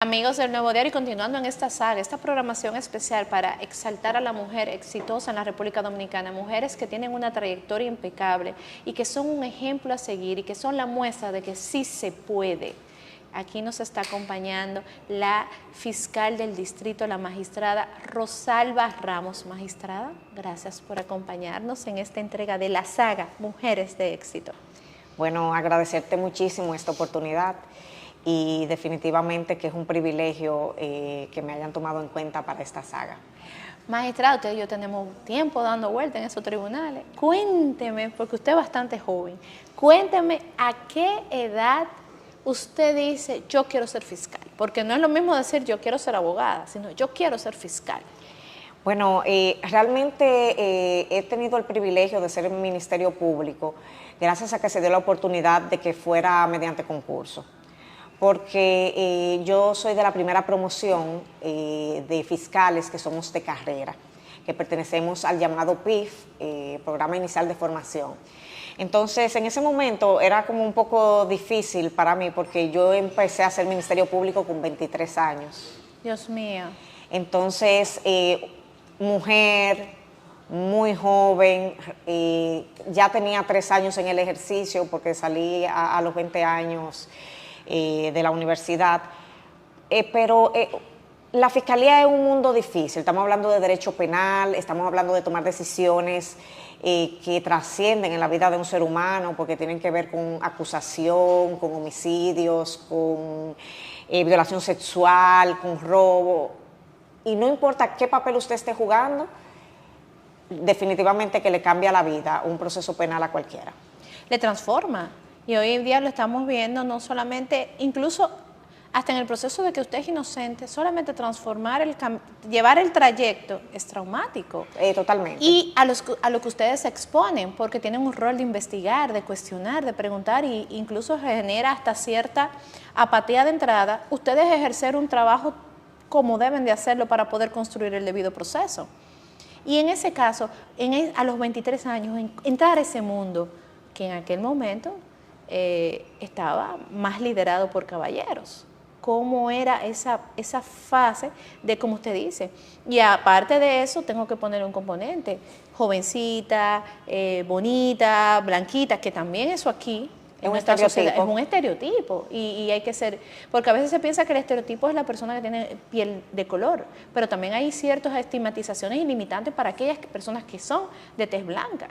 Amigos del Nuevo Diario, y continuando en esta saga, esta programación especial para exaltar a la mujer exitosa en la República Dominicana, mujeres que tienen una trayectoria impecable y que son un ejemplo a seguir y que son la muestra de que sí se puede. Aquí nos está acompañando la fiscal del distrito, la magistrada Rosalba Ramos. Magistrada, gracias por acompañarnos en esta entrega de la saga Mujeres de Éxito. Bueno, agradecerte muchísimo esta oportunidad y definitivamente que es un privilegio que me hayan tomado en cuenta para esta saga. Magistrada, usted y yo tenemos tiempo dando vueltas en esos tribunales. Cuénteme, porque usted es bastante joven, cuénteme a qué edad usted dice yo quiero ser fiscal, porque no es lo mismo decir yo quiero ser abogada, sino yo quiero ser fiscal. Bueno, realmente he tenido el privilegio de ser en el Ministerio Público gracias a que se dio la oportunidad de que fuera mediante concurso, porque yo soy de la primera promoción de fiscales que somos de carrera, que pertenecemos al llamado PIF, Programa Inicial de Formación. Entonces, en ese momento era como un poco difícil para mí porque yo empecé a hacer Ministerio Público con 23 años. Dios mío. Entonces, mujer, muy joven, ya tenía 3 años en el ejercicio porque salí a los 20 años de la universidad, pero la fiscalía es un mundo difícil. Estamos hablando de derecho penal, estamos hablando de tomar decisiones que trascienden en la vida de un ser humano porque tienen que ver con acusación, con homicidios, con violación sexual, con robo, y no importa qué papel usted esté jugando, definitivamente que le cambia la vida un proceso penal a cualquiera. Le transforma. Y hoy en día lo estamos viendo no solamente, incluso hasta en el proceso de que usted es inocente, solamente llevar el trayecto es traumático. Totalmente. Y a lo que ustedes se exponen, porque tienen un rol de investigar, de cuestionar, de preguntar, e incluso genera hasta cierta apatía de entrada, ustedes ejercer un trabajo como deben de hacerlo para poder construir el debido proceso. Y en ese caso, a los 23 años, entrar a ese mundo que en aquel momento estaba más liderado por caballeros. ¿Cómo era esa fase de, como usted dice? Y aparte de eso, tengo que poner un componente, jovencita, bonita, blanquita, que también eso aquí en nuestra sociedad es un estereotipo y hay que ser, porque a veces se piensa que el estereotipo es la persona que tiene piel de color, pero también hay ciertas estigmatizaciones y limitantes para aquellas personas que son de tez blanca.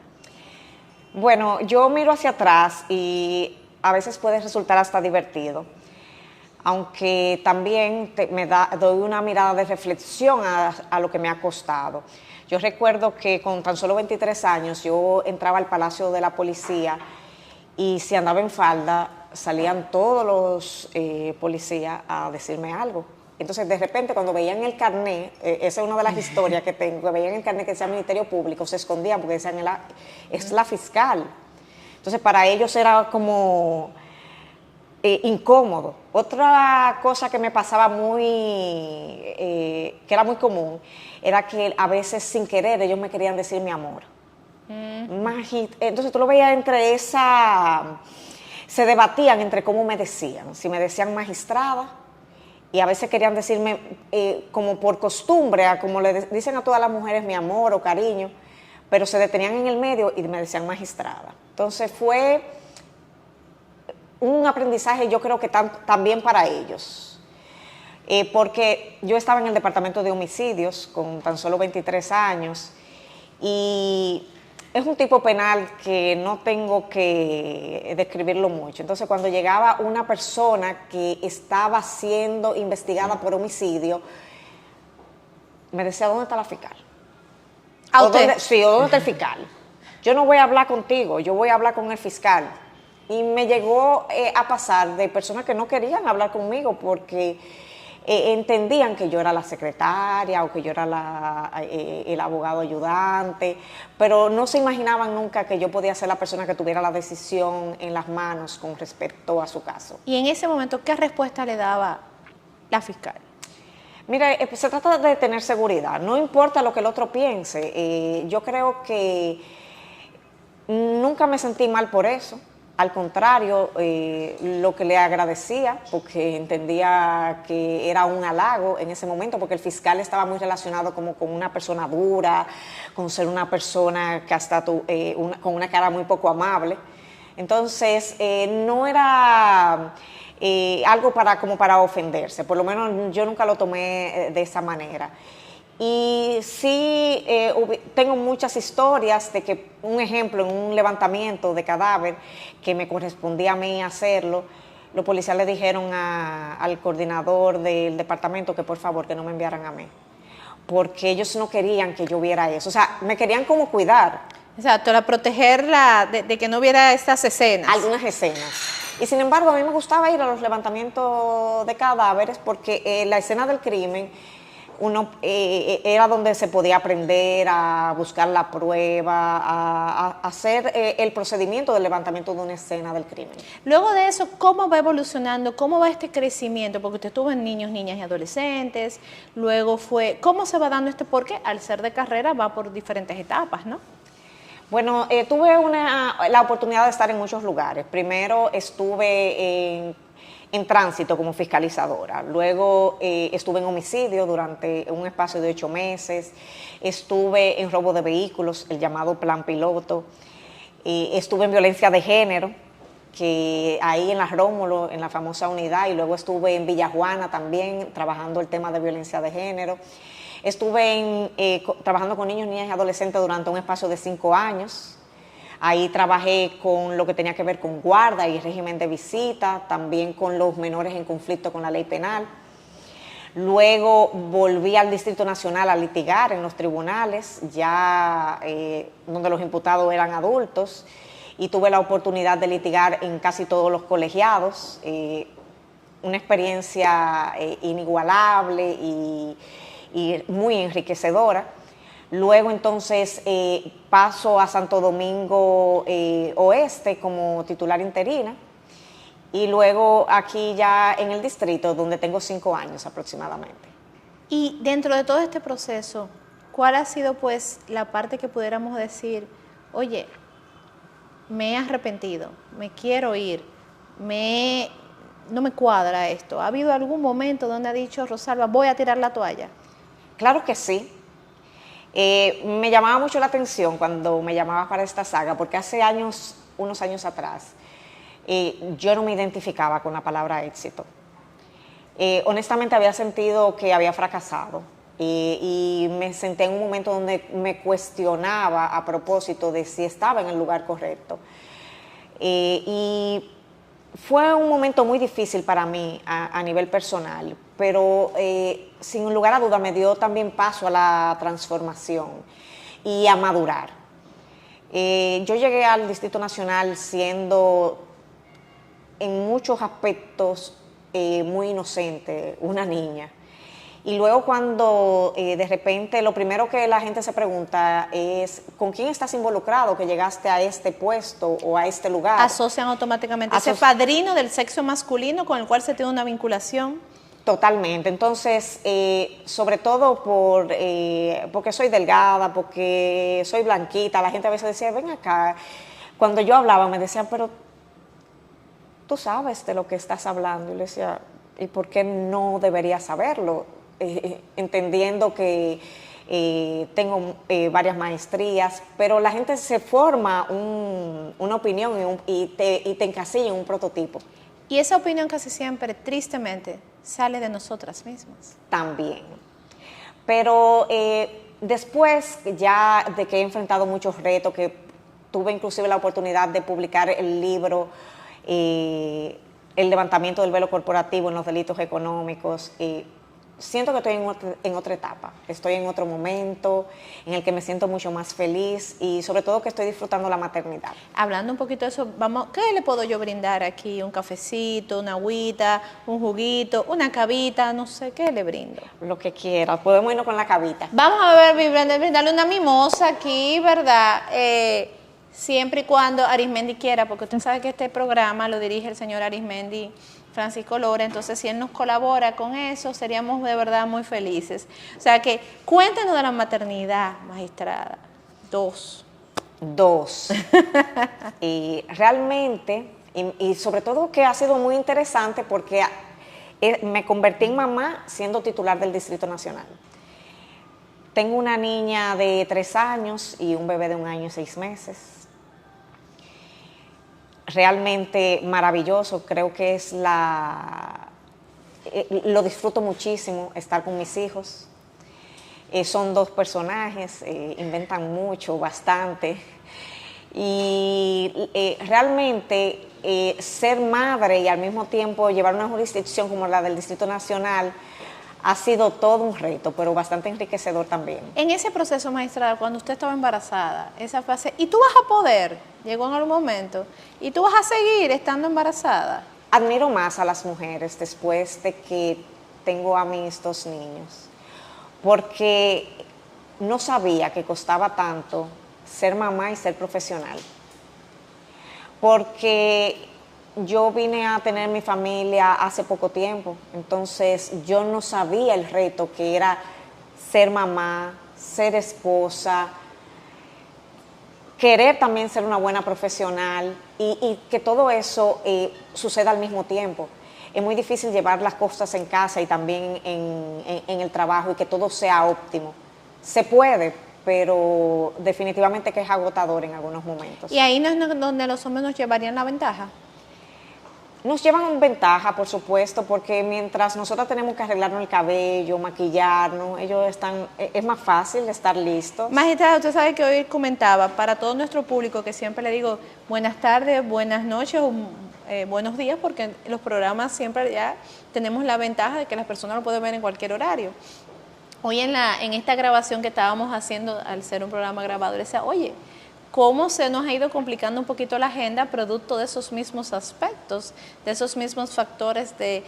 Bueno, yo miro hacia atrás y a veces puede resultar hasta divertido, aunque también doy una mirada de reflexión a lo que me ha costado. Yo recuerdo que con tan solo 23 años yo entraba al Palacio de la Policía y si andaba en falda salían todos los policías a decirme algo. Entonces, de repente, cuando veían el carnet, esa es una de las historias que tengo, que veían el carnet que decía Ministerio Público, se escondían porque decían, es la fiscal. Entonces, para ellos era como incómodo. Otra cosa que me pasaba que era muy común, era que a veces sin querer ellos me querían decir mi amor. Entonces, tú lo veías entre se debatían entre cómo me decían, si me decían magistrada, y a veces querían decirme como por costumbre, como le dicen a todas las mujeres mi amor o cariño, pero se detenían en el medio y me decían magistrada. Entonces fue un aprendizaje, yo creo que también para ellos, porque yo estaba en el departamento de homicidios con tan solo 23 años y es un tipo penal que no tengo que describirlo mucho. Entonces, cuando llegaba una persona que estaba siendo investigada por homicidio, me decía, ¿dónde está la fiscal? ¿A usted? Sí, ¿o dónde está el fiscal? Yo no voy a hablar contigo, yo voy a hablar con el fiscal. Y me llegó a pasar de personas que no querían hablar conmigo porque entendían que yo era la secretaria o que yo era el abogado ayudante, pero no se imaginaban nunca que yo podía ser la persona que tuviera la decisión en las manos con respecto a su caso. Y en ese momento, ¿qué respuesta le daba la fiscal? Mira, se trata de tener seguridad, no importa lo que el otro piense. Yo creo que nunca me sentí mal por eso. Al contrario, lo que le agradecía, porque entendía que era un halago en ese momento, porque el fiscal estaba muy relacionado como con una persona dura, con ser una persona que hasta con una cara muy poco amable. Entonces, no era algo como para ofenderse, por lo menos yo nunca lo tomé de esa manera. Y sí, tengo muchas historias de que, un ejemplo, en un levantamiento de cadáver que me correspondía a mí hacerlo, los policías le dijeron al coordinador del departamento que por favor que no me enviaran a mí, porque ellos no querían que yo viera eso, o sea, me querían como cuidar. Exacto, la protegerla de que no hubiera estas escenas. Algunas escenas. Y sin embargo, a mí me gustaba ir a los levantamientos de cadáveres porque la escena del crimen era donde se podía aprender a buscar la prueba, a hacer el procedimiento del levantamiento de una escena del crimen. Luego de eso, ¿cómo va evolucionando? ¿Cómo va este crecimiento? Porque usted estuvo en niños, niñas y adolescentes, luego ¿cómo se va dando porque al ser de carrera va por diferentes etapas, ¿no? Bueno, tuve la oportunidad de estar en muchos lugares. Primero estuve en tránsito como fiscalizadora, luego estuve en homicidio durante un espacio de 8 meses, estuve en robo de vehículos, el llamado plan piloto, estuve en violencia de género, que ahí en la Rómulo, en la famosa unidad, y luego estuve en Villajuana también trabajando el tema de violencia de género. Estuve trabajando con niños, niñas y adolescentes durante un espacio de 5 años. Ahí trabajé con lo que tenía que ver con guarda y régimen de visita, también con los menores en conflicto con la ley penal. Luego volví al Distrito Nacional a litigar en los tribunales, ya donde los imputados eran adultos, y tuve la oportunidad de litigar en casi todos los colegiados. Una experiencia inigualable y muy enriquecedora. Luego entonces paso a Santo Domingo Oeste como titular interina y luego aquí ya en el distrito donde tengo 5 años aproximadamente. Y dentro de todo este proceso, ¿cuál ha sido pues la parte que pudiéramos decir, oye, me he arrepentido, me quiero ir, no me cuadra esto? ¿Ha habido algún momento donde ha dicho, Rosalba, voy a tirar la toalla? Claro que sí. Me llamaba mucho la atención cuando me llamaba para esta saga, porque hace unos años atrás, yo no me identificaba con la palabra éxito. Honestamente había sentido que había fracasado y me senté en un momento donde me cuestionaba a propósito de si estaba en el lugar correcto. Y fue un momento muy difícil para mí a nivel personal, pero sin lugar a duda me dio también paso a la transformación y a madurar. Yo llegué al Distrito Nacional siendo en muchos aspectos muy inocente, una niña. Y luego cuando de repente lo primero que la gente se pregunta es ¿con quién estás involucrado que llegaste a este puesto o a este lugar? Asocian automáticamente ese padrino del sexo masculino con el cual se tiene una vinculación. Totalmente. Entonces, sobre todo porque soy delgada, porque soy blanquita, la gente a veces decía, ven acá. Cuando yo hablaba me decían, pero tú sabes de lo que estás hablando. Y le decía, ¿y por qué no debería saberlo? Entendiendo que tengo varias maestrías, pero la gente se forma una opinión y te encasilla en un prototipo. Y esa opinión casi siempre, tristemente, sale de nosotras mismas. También. Pero después ya de que he enfrentado muchos retos, que tuve inclusive la oportunidad de publicar el libro El levantamiento del velo corporativo en los delitos económicos, siento que estoy en otra etapa, estoy en otro momento en el que me siento mucho más feliz y sobre todo que estoy disfrutando la maternidad. Hablando un poquito de eso, ¿qué le puedo yo brindar aquí? ¿Un cafecito, una agüita, un juguito, una cabita? No sé, ¿qué le brindo? Lo que quiera, podemos irnos con la cabita. Vamos a ver, brindarle una mimosa aquí, ¿verdad? Siempre y cuando Arismendi quiera, porque usted sabe que este programa lo dirige el señor Arismendi Francisco Lora, entonces si él nos colabora con eso, seríamos de verdad muy felices. O sea que cuéntenos de la maternidad, magistrada. 2. 2. Y realmente, y sobre todo que ha sido muy interesante porque me convertí en mamá siendo titular del Distrito Nacional. Tengo una niña de 3 años y un bebé de 1 año y 6 meses. Realmente maravilloso, creo que es lo disfruto muchísimo estar con mis hijos. Son 2 personajes, inventan mucho, bastante. Y realmente ser madre y al mismo tiempo llevar una jurisdicción como la del Distrito Nacional ha sido todo un reto, pero bastante enriquecedor también. En ese proceso, magistrada, cuando usted estaba embarazada, esa fase, ¿y tú vas a poder? Llegó en algún momento, ¿y tú vas a seguir estando embarazada? Admiro más a las mujeres después de que tengo a mis 2 niños, porque no sabía que costaba tanto ser mamá y ser profesional. Porque yo vine a tener mi familia hace poco tiempo, entonces yo no sabía el reto que era ser mamá, ser esposa, querer también ser una buena profesional y que todo eso suceda al mismo tiempo. Es muy difícil llevar las cosas en casa y también en el trabajo y que todo sea óptimo. Se puede, pero definitivamente que es agotador en algunos momentos. ¿Y ahí no es donde los hombres nos llevarían la ventaja? Nos llevan ventaja, por supuesto, porque mientras nosotros tenemos que arreglarnos el cabello, maquillarnos, ellos están, es más fácil estar listos. Magistrada, usted sabe que hoy comentaba para todo nuestro público, que siempre le digo buenas tardes, buenas noches o buenos días, porque los programas siempre ya tenemos la ventaja de que las personas lo pueden ver en cualquier horario. Hoy en esta grabación que estábamos haciendo, al ser un programa grabado, le decía, oye, cómo se nos ha ido complicando un poquito la agenda producto de esos mismos aspectos, de esos mismos factores de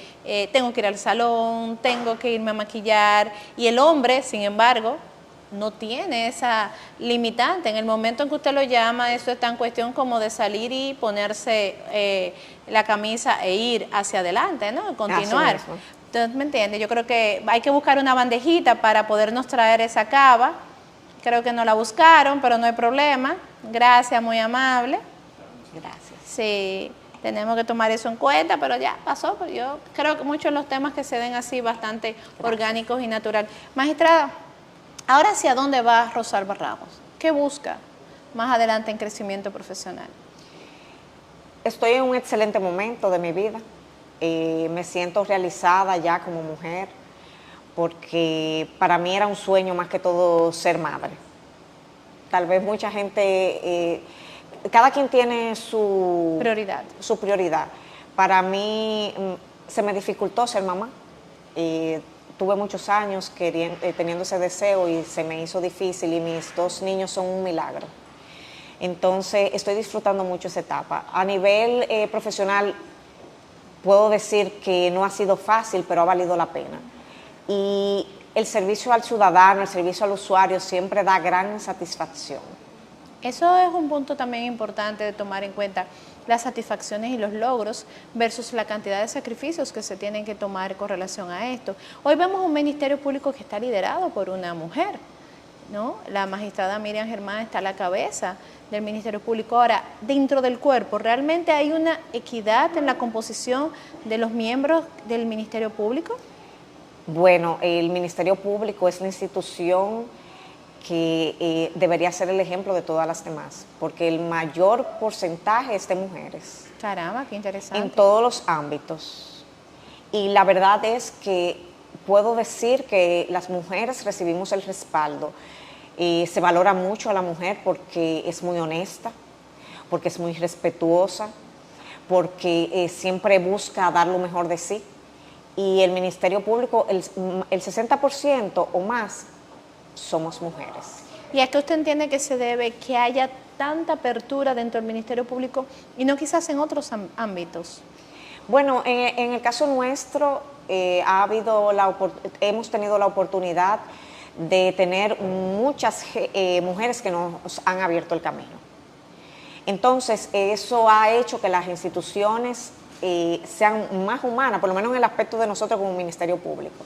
tengo que ir al salón, tengo que irme a maquillar, y el hombre, sin embargo, no tiene esa limitante. En el momento en que usted lo llama, eso está en cuestión como de salir y ponerse la camisa e ir hacia adelante, ¿no? Continuar. Entonces, ¿me entiende? Yo creo que hay que buscar una bandejita para podernos traer esa cava. Creo que no la buscaron, pero no hay problema. Gracias, muy amable. Gracias. Sí, tenemos que tomar eso en cuenta, pero ya pasó. Pero yo creo que muchos de los temas que se den así, bastante orgánicos y natural. Magistrada, ahora hacia dónde va Rosalba Ramos? ¿Qué busca más adelante en crecimiento profesional? Estoy en un excelente momento de mi vida. Me siento realizada ya como mujer, porque para mí era un sueño más que todo ser madre. Tal vez mucha gente, cada quien tiene su prioridad. Para mí se me dificultó ser mamá. Tuve muchos años teniendo ese deseo y se me hizo difícil, y mis 2 niños son un milagro. Entonces estoy disfrutando mucho esa etapa. A nivel profesional puedo decir que no ha sido fácil, pero ha valido la pena. Y el servicio al ciudadano, el servicio al usuario siempre da gran satisfacción. Eso es un punto también importante de tomar en cuenta, las satisfacciones y los logros versus la cantidad de sacrificios que se tienen que tomar con relación a esto. Hoy vemos un ministerio público que está liderado por una mujer, ¿no? La magistrada Miriam Germán está a la cabeza del Ministerio Público. Ahora, dentro del cuerpo, ¿realmente hay una equidad en la composición de los miembros del Ministerio Público? Bueno, el Ministerio Público es la institución que debería ser el ejemplo de todas las demás, porque el mayor porcentaje es de mujeres. Caramba, qué interesante. En todos los ámbitos. Y la verdad es que puedo decir que las mujeres recibimos el respaldo. Se valora mucho a la mujer porque es muy honesta, porque es muy respetuosa, porque siempre busca dar lo mejor de sí. Y el Ministerio Público, el 60% o más, somos mujeres. ¿Y a qué usted entiende que se debe que haya tanta apertura dentro del Ministerio Público y no quizás en otros ámbitos? Bueno, en el caso nuestro hemos tenido la oportunidad de tener muchas mujeres que nos han abierto el camino. Entonces, eso ha hecho que las instituciones sean más humanas, por lo menos en el aspecto de nosotros como Ministerio Público.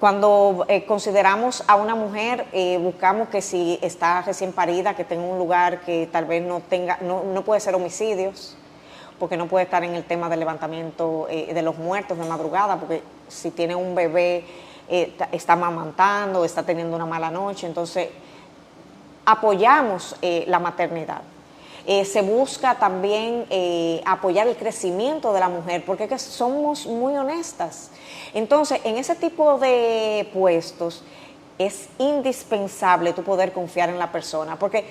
Cuando consideramos a una mujer, buscamos que si está recién parida, que tenga un lugar que tal vez no puede ser homicidios, porque no puede estar en el tema del levantamiento de los muertos de madrugada, porque si tiene un bebé, está amamantando, está teniendo una mala noche, entonces apoyamos la maternidad. Se busca también apoyar el crecimiento de la mujer, porque es que somos muy honestas. Entonces, en ese tipo de puestos es indispensable tú poder confiar en la persona, porque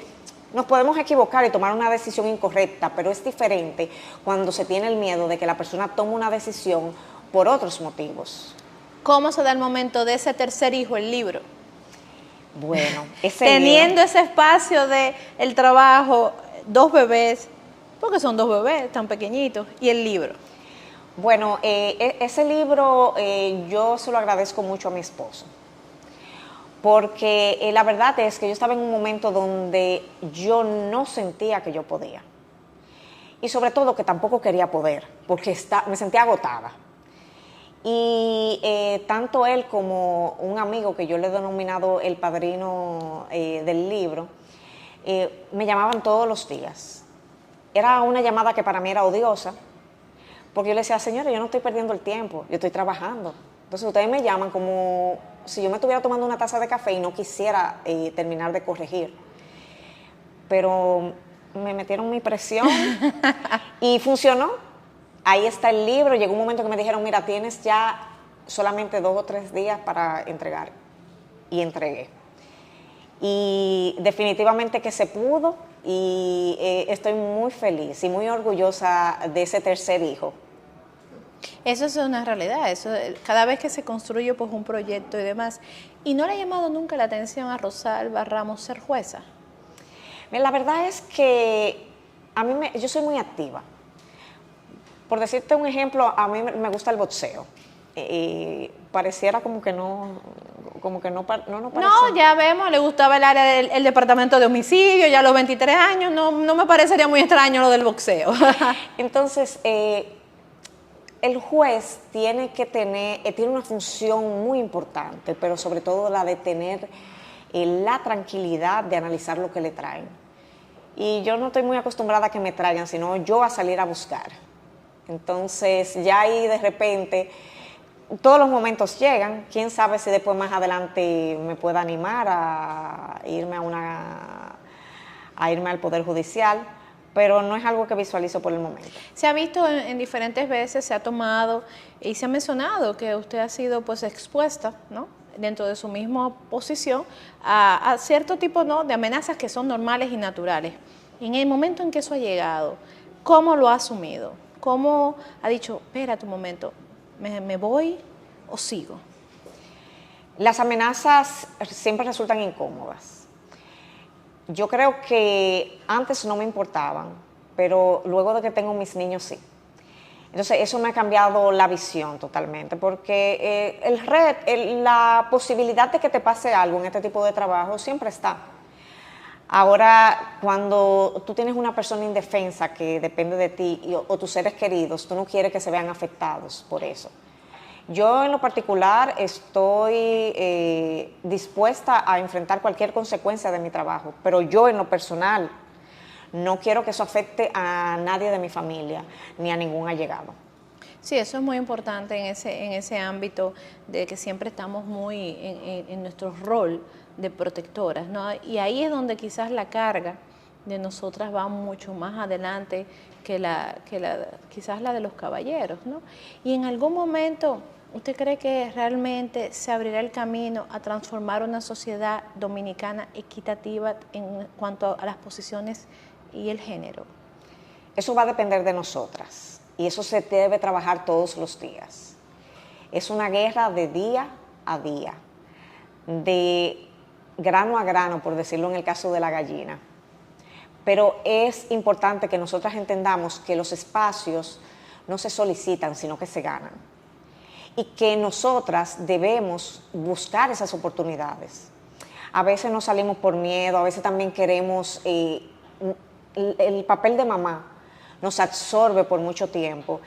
nos podemos equivocar y tomar una decisión incorrecta, pero es diferente cuando se tiene el miedo de que la persona tome una decisión por otros motivos. ¿Cómo se da el momento de ese tercer hijo, el libro? Bueno, teniendo ese espacio de el trabajo, 2 bebés, porque son 2 bebés tan pequeñitos, y el libro. Bueno, ese libro yo se lo agradezco mucho a mi esposo, porque la verdad es que yo estaba en un momento donde yo no sentía que yo podía, y sobre todo que tampoco quería poder, porque me sentía agotada. Y tanto él como un amigo que yo le he denominado el padrino del libro, me llamaban todos los días. Era una llamada que para mí era odiosa, porque yo le decía, señores, yo no estoy perdiendo el tiempo, yo estoy trabajando. Entonces ustedes me llaman como si yo me estuviera tomando una taza de café y no quisiera terminar de corregir. Pero me metieron mi presión y funcionó. Ahí está el libro. Llegó un momento que me dijeron, mira, tienes ya solamente 2 o 3 días para entregar. Y entregué. Y definitivamente que se pudo, y estoy muy feliz y muy orgullosa de ese tercer hijo. Eso es una realidad, eso, cada vez que se construye pues, un proyecto y demás. ¿Y no le ha llamado nunca la atención a Rosalba Ramos ser jueza? La verdad es que yo soy muy activa. Por decirte un ejemplo, a mí me gusta el boxeo. Pareciera como que no parece. No, ya vemos, le gustaba el área del departamento de homicidio, ya a los 23 años, no me parecería muy extraño lo del boxeo. Entonces, el juez tiene una función muy importante, pero sobre todo la de tener la tranquilidad de analizar lo que le traen. Y yo no estoy muy acostumbrada a que me traigan, sino yo a salir a buscar. Entonces, ya ahí de repente, todos los momentos llegan. Quién sabe si después más adelante me pueda animar a irme al Poder Judicial, pero no es algo que visualizo por el momento. Se ha visto en diferentes veces, se ha tomado y se ha mencionado que usted ha sido pues expuesta, ¿no?, dentro de su misma posición a cierto tipo, ¿no?, de amenazas que son normales y naturales. En el momento en que eso ha llegado, ¿cómo lo ha asumido? ¿Cómo ha dicho, espérate un momento, ¿me voy o sigo? Las amenazas siempre resultan incómodas. Yo creo que antes no me importaban, pero luego de que tengo mis niños sí. Entonces eso me ha cambiado la visión totalmente, porque la posibilidad de que te pase algo en este tipo de trabajo siempre está. Ahora, cuando tú tienes una persona indefensa que depende de ti o tus seres queridos, tú no quieres que se vean afectados por eso. Yo en lo particular estoy dispuesta a enfrentar cualquier consecuencia de mi trabajo, pero yo en lo personal no quiero que eso afecte a nadie de mi familia ni a ningún allegado. Sí, eso es muy importante en ese ámbito de que siempre estamos muy en nuestro rol de protectoras, ¿no? Y ahí es donde quizás la carga de nosotras va mucho más adelante que quizás la de los caballeros, ¿no? Y en algún momento, ¿usted cree que realmente se abrirá el camino a transformar una sociedad dominicana equitativa en cuanto a las posiciones y el género? Eso va a depender de nosotras y eso se debe trabajar todos los días. Es una guerra de día a día, de grano a grano, por decirlo en el caso de la gallina. Pero es importante que nosotras entendamos que los espacios no se solicitan, sino que se ganan. Y que nosotras debemos buscar esas oportunidades. A veces nos salimos por miedo, a veces también queremos, el papel de mamá nos absorbe por mucho tiempo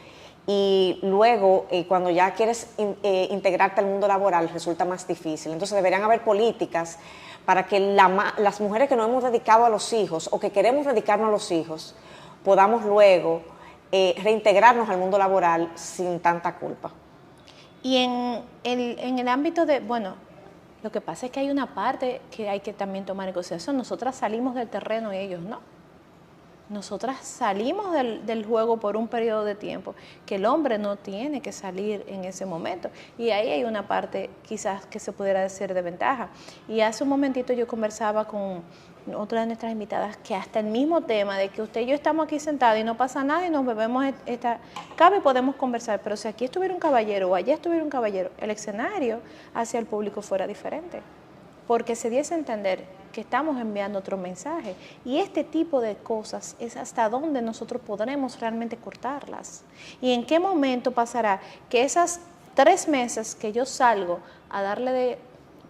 y luego cuando ya quieres integrarte al mundo laboral resulta más difícil. Entonces deberían haber políticas para que las mujeres que nos hemos dedicado a los hijos o que queremos dedicarnos a los hijos podamos luego reintegrarnos al mundo laboral sin tanta culpa. Y en el ámbito de, bueno, lo que pasa es que hay una parte que hay que también tomar en consideración. Nosotras salimos del terreno y ellos no. Nosotras salimos del juego por un periodo de tiempo que el hombre no tiene que salir en ese momento. Y ahí hay una parte quizás que se pudiera decir de ventaja. Y hace un momentito yo conversaba con otra de nuestras invitadas que hasta el mismo tema de que usted y yo estamos aquí sentados y no pasa nada y nos bebemos esta cava y podemos conversar. Pero si aquí estuviera un caballero o allá estuviera un caballero, el escenario hacia el público fuera diferente. Porque se diese a entender que estamos enviando otro mensaje. Y este tipo de cosas es hasta dónde nosotros podremos realmente cortarlas. Y en qué momento pasará que esas 3 meses que yo salgo a darle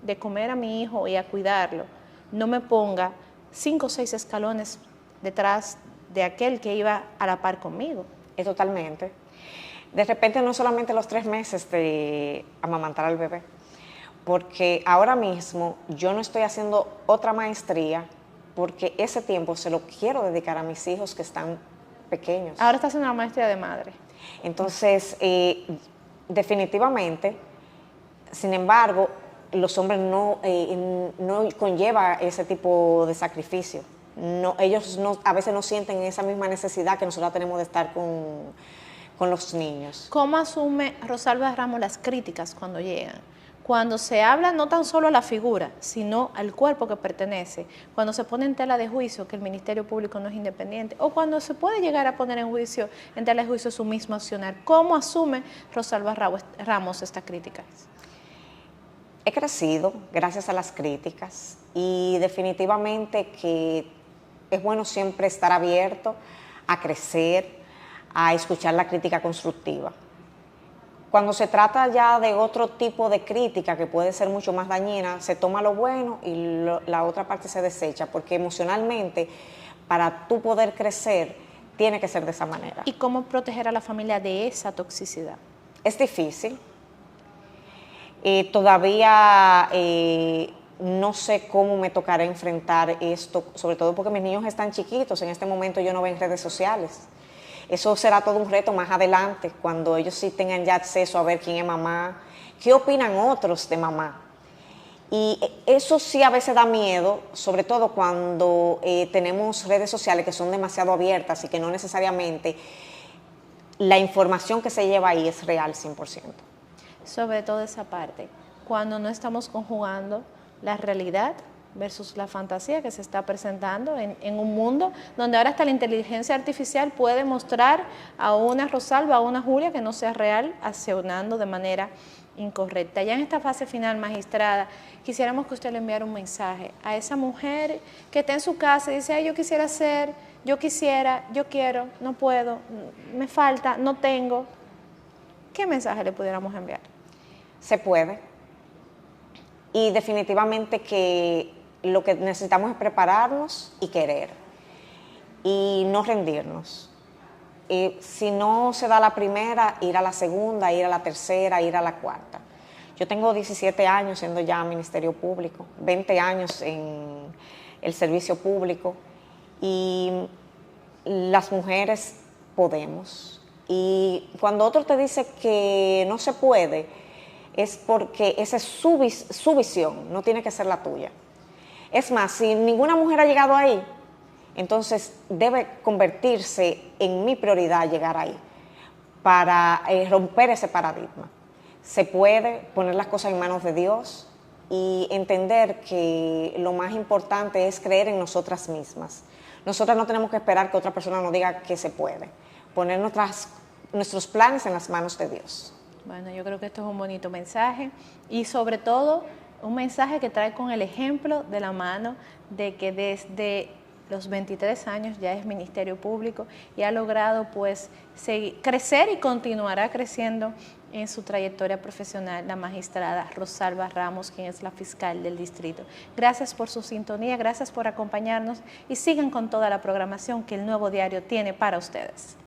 de comer a mi hijo y a cuidarlo, no me ponga 5 o 6 escalones detrás de aquel que iba a la par conmigo. Totalmente. De repente no solamente los 3 meses de amamantar al bebé, porque ahora mismo yo no estoy haciendo otra maestría porque ese tiempo se lo quiero dedicar a mis hijos que están pequeños. Ahora está haciendo una maestría de madre. Entonces, definitivamente, sin embargo, los hombres no conlleva ese tipo de sacrificio. No, ellos a veces no sienten esa misma necesidad que nosotros tenemos de estar con los niños. ¿Cómo asume Rosalba Ramos las críticas cuando llegan? Cuando se habla no tan solo a la figura, sino al cuerpo que pertenece, cuando se pone en tela de juicio que el Ministerio Público no es independiente, o cuando se puede llegar a poner en tela de juicio su mismo accionar. ¿Cómo asume Rosalba Ramos estas críticas? He crecido gracias a las críticas y definitivamente que es bueno siempre estar abierto a crecer, a escuchar la crítica constructiva. Cuando se trata ya de otro tipo de crítica que puede ser mucho más dañina, se toma lo bueno y la otra parte se desecha, porque emocionalmente, para tú poder crecer, tiene que ser de esa manera. ¿Y cómo proteger a la familia de esa toxicidad? Es difícil. Todavía no sé cómo me tocará enfrentar esto, sobre todo porque mis niños están chiquitos, en este momento yo no veo en redes sociales. Eso será todo un reto más adelante, cuando ellos sí tengan ya acceso a ver quién es mamá, qué opinan otros de mamá. Y eso sí a veces da miedo, sobre todo cuando tenemos redes sociales que son demasiado abiertas y que no necesariamente la información que se lleva ahí es real 100%. Sobre todo esa parte, cuando no estamos conjugando la realidad versus la fantasía que se está presentando en un mundo donde ahora hasta la inteligencia artificial puede mostrar a una Rosalba, a una Julia que no sea real, accionando de manera incorrecta. Ya en esta fase final, magistrada, quisiéramos que usted le enviara un mensaje a esa mujer que está en su casa y dice, ay, yo quisiera hacer, yo quisiera, yo quiero, no puedo, me falta, no tengo. ¿Qué mensaje le pudiéramos enviar? Se puede. Y definitivamente que lo que necesitamos es prepararnos y querer. Y no rendirnos. Si no se da la primera, ir a la segunda, ir a la tercera, ir a la cuarta. Yo tengo 17 años siendo ya Ministerio Público, 20 años en el servicio público y las mujeres podemos. Y cuando otro te dice que no se puede, es porque esa es su visión, no tiene que ser la tuya. Es más, si ninguna mujer ha llegado ahí, entonces debe convertirse en mi prioridad llegar ahí para romper ese paradigma. Se puede poner las cosas en manos de Dios y entender que lo más importante es creer en nosotras mismas. Nosotras no tenemos que esperar que otra persona nos diga que se puede. Poner nuestros planes en las manos de Dios. Bueno, yo creo que esto es un bonito mensaje y sobre todo un mensaje que trae con el ejemplo de la mano de que desde los 23 años ya es Ministerio Público y ha logrado pues crecer y continuará creciendo en su trayectoria profesional la magistrada Rosalba Ramos, quien es la fiscal del distrito. Gracias por su sintonía, gracias por acompañarnos y sigan con toda la programación que el Nuevo Diario tiene para ustedes.